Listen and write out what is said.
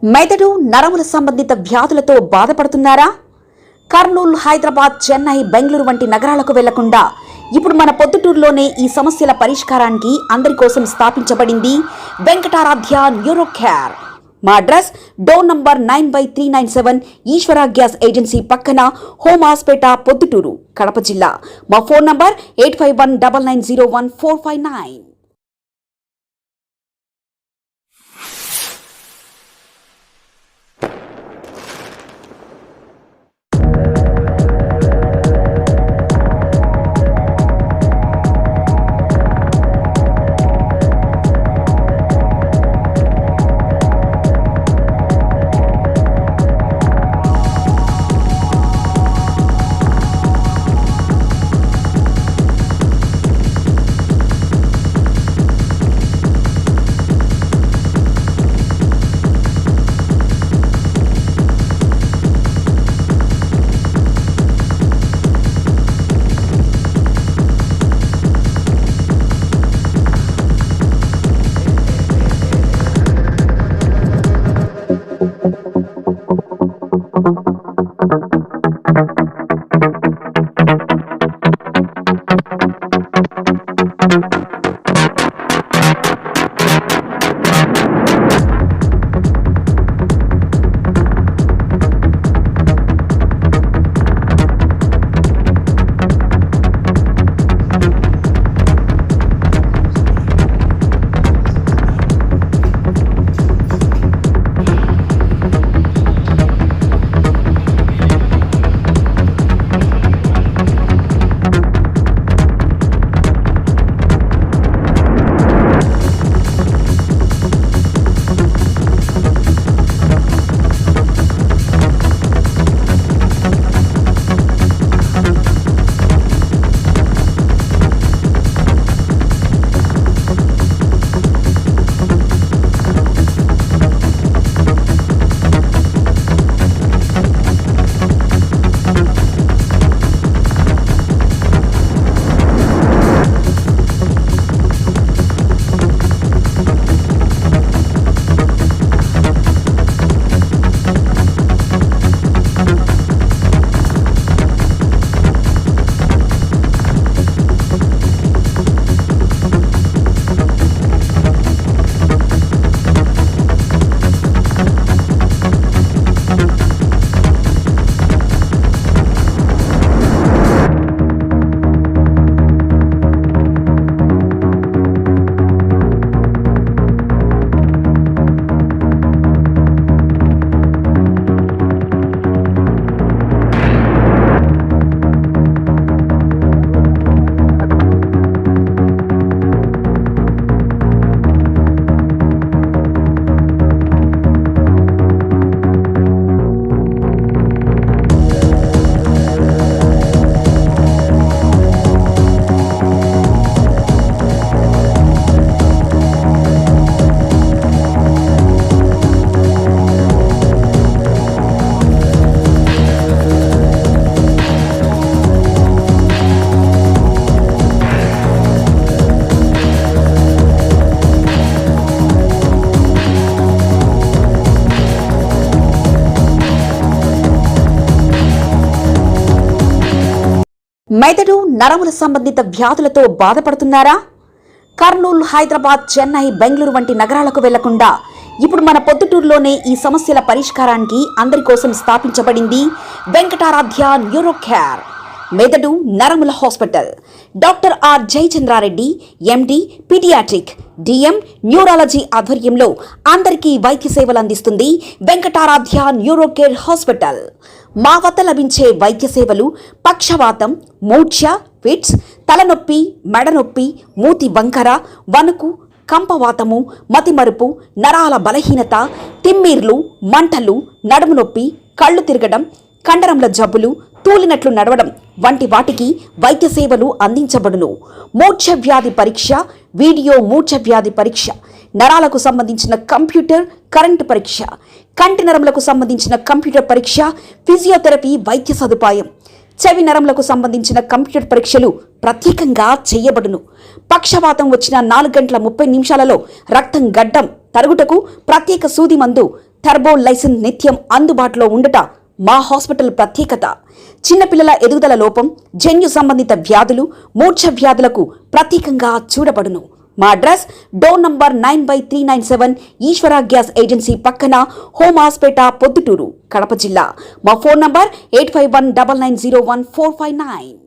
మెదడు నరముల సంబంధిత వ్యాధులతో బాధపడుతున్నారా? కర్నూలు, హైదరాబాద్, చెన్నై, బెంగళూరు వంటి నగరాలకు వెళ్లకుండా ఇప్పుడు మన పొద్దుటూరులోనే ఈ సమస్యల పరిష్కారానికి అందరి కోసం స్థాపించబడింది వెంకటారాధ్య న్యూరో కేర్. మా అడ్రస్ డోర్ నంబర్ 9/397 ఈశ్వర గ్యాస్ ఏజెన్సీ పక్కన, హోమాస్పేట, పొద్దుటూరు, కడప జిల్లా. మా ఫోన్ నంబర్ 8519901459. మెదడు నరముల సంబంధిత వ్యాధులతో బాధపడుతున్నారా? కర్నూలు, హైదరాబాద్, చెన్నై, బెంగళూరు వంటి నగరాలకు వెళ్లకుండా ఇప్పుడు మన పొద్దుటూరులోనే ఈ సమస్యల పరిష్కారానికి అందరి కోసం స్థాపించబడింది వెంకటారాధ్య న్యూరో కేర్. మెదడు నరముల hospital. Doctor R Jayachandra Reddy, MD, paediatric, DM, neurology ఆధ్వర్యంలో అందరికీ వైద్య సేవలు అందిస్తుంది వెంకటారాధ్య న్యూరో కేర్ హాస్పిటల్. మా వద్ద లభించే వైద్య సేవలు పక్షవాతం, మూర్ఛ, ఫిట్స్, తలనొప్పి, మెడనొప్పి, మూతి వంకర, వణుకు, కంపవాతము, మతిమరుపు, నరాల బలహీనత, తిమ్మిర్లు, మంటలు, నడుము నొప్పి, కళ్ళు తిరగడం, కండరముల జబ్బులు, తూలినట్లు నడవడం వంటి వాటికి వైద్య సేవలు అందించబడును. మూర్ఛ వ్యాధి పరీక్ష, వీడియో మూర్ఛ వ్యాధి పరీక్ష, నరాలకు సంబంధించిన కంప్యూటర్ కరెంటు పరీక్ష, కంటి నరములకు సంబంధించిన కంప్యూటర్ పరీక్ష, ఫిజియోథెరపీ వైద్య సదుపాయం, చెవి నరములకు సంబంధించిన కంప్యూటర్ పరీక్షలు ప్రత్యేకంగా చేయబడును. పక్షవాతం వచ్చిన 4 గంటల 30 నిమిషాలలో రక్తం గడ్డం తరుగుటకు ప్రత్యేక సూది మందు టర్బో లైసిన్ నిత్యం అందుబాటులో ఉండట మా హాస్పిటల్ ప్రత్యేకత. చిన్నపిల్లల ఎదుగుదల లోపం, జన్యు సంబంధిత వ్యాధులు, మూర్ఛ వ్యాధులకు ప్రత్యేకంగా చూడబడును. మా అడ్రస్ డోర్ నంబర్ 9/397 ఈశ్వర గ్యాస్ ఏజెన్సీ పక్కన, హోమాస్పేట, పొద్దుటూరు, కడప జిల్లా. మా ఫోన్ నంబర్ 8519901459.